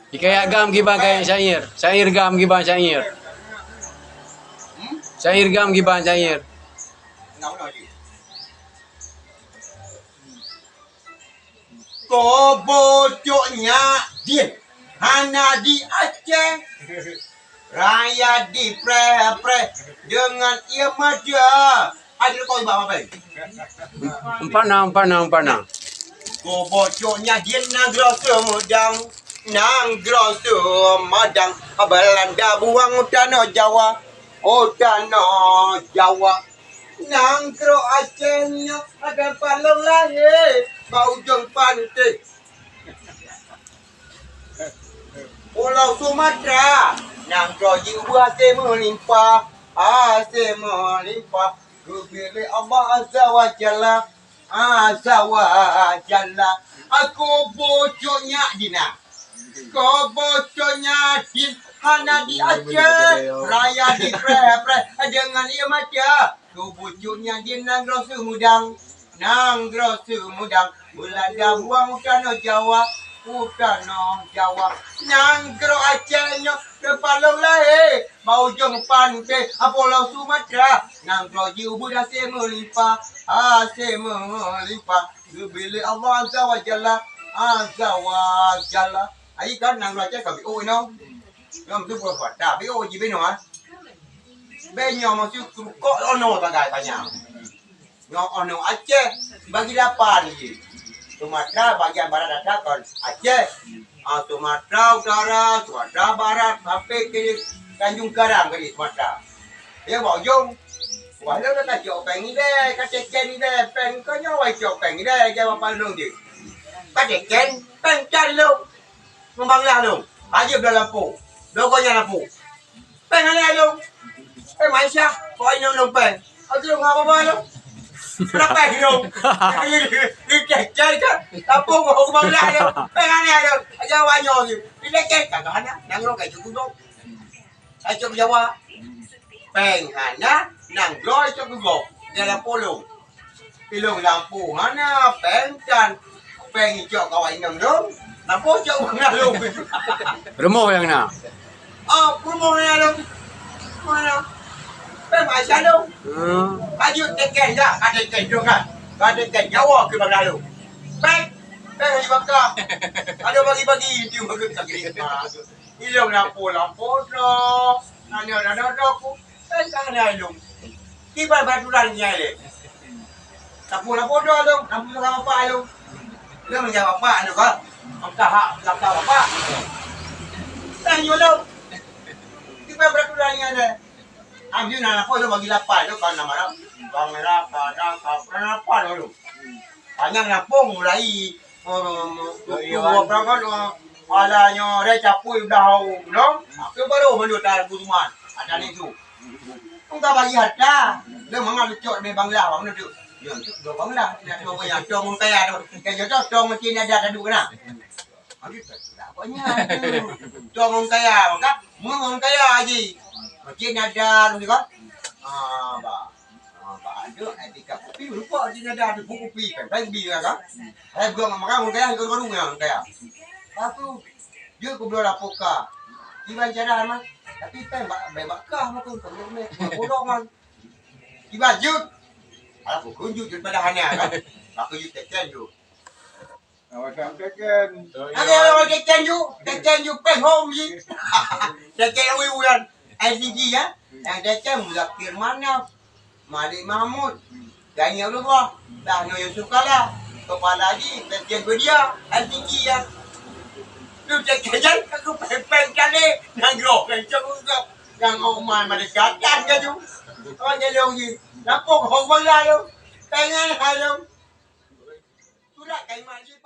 Ikaya gam gibang kaya syair. Syair gam gibang syair. Syair gam gibang syair. Ko bocoknya dia hana di Aceh, raya di pre dengan ia maja. Ada kau ibu apa? Empana. Ko bocoknya dia nagro semudang, nagro semadang. Belanda buang tanah Jawa, tanah Jawa. Nangkro Acehnya ada palung lahir, bau ujung pantai. Pulau Sumatera, nangkro jiwa melimpah, melimpah. Kebili Allah Azza wa Jalla, Aku bocoknya Dina, kau bocoknya Din, hana di Aceh, raya di pre dengan ia maca. Kau bocoknya Din nangro semudang, Belanda buang tanah Jawa, Jawa. Nangro Acehnya kepalung lahir, mau jeng pantai, Pulau Sumatera. Nangro jiwa dasi melimpah, melimpah. Kebili Allah Azza wa Jalla. Ai kan nangro Aceh kami oi no. Ngam tu buat dah, bi oi jibe no ah. Benyo masuk kok ono tagai banyak. Ono Aceh bagi 8 je. Sumatera bagian barat ada kan Aceh. Sumatera Utara, Sumatera Barat sampai ke Tanjung Karang ke Sumatera. Dia bawa jom. Walau dah tak jauh peng ni deh, kata ken ni deh, peng kau nyawa jauh peng ni deh, jawab palung dia. Kata ken, peng calung, membanglah long, aja dah lampu, logonya lampu. Peng mana long? Peng Malaysia, kau ini long peng. Aku long apa long? Kenapa long? Dia ken kan, lampu kau membanglah long, peng mana long? Jawab nyawa dia. Dia ken kagak ada, nang long kayak cukup long. Ayo jawab. Peng hana nang gloy cho cái gột dalam polo pilong lampu mana pentan peng cho kau ini dong lampu cho mana lu Remoh yang na. promo ni lu mana peng macam lu baju teken dah ada teken juga ada teken Jawa ke mana lu peng lagi bakar ada bagi-bagi dia bagi sakit pilong lampu dah ada aku peng kan lu Kibar baturan niya le. Tapo dong, tapo sama apa lu? Dia menjawab apa anu kan? Langkah apa? Tanya lu. Kibar baturan niya le. Ambil nana po lu bagi 8 lu kan nama bang merah, kadang apa lu. Panjang napong mulai berapa alanya recapu dah no. Aku baru menurut Guzman. Ada ni tu. Enggak bagi harta. Dia mengalu cok di Bangla, bang tu. Dia tu do Bangla, dia tu yang cok mun kaya tu. Kayak cok cok mesti ada dadu kena. Abi tak apanya. Cok mun kaya, maka mun kaya haji. Mesti ada tu kan. Ada etika kopi lupa dia ada buku kopi kan bi kan. Saya bilang maka mun kaya baru yang kaya. Aku dia ko belum lapoka. Iban cara mah tapi bakah makan kami bodoh man tiba jut aku kunjuk jut pada hanya kan aku jut teken ju Awak sampaikan. ada teken ju peng home ji teken uyan ICG ya yang teken Zakir mana Malik Mahmud Gani Allah dah no Yusuf Kala kepala haji teken dia ICG ya lu cek aku peng kali nangro kan cakap yang omai mereka kan tu orang jelong ni lapok hong bangla lu pengen halu surat kai maji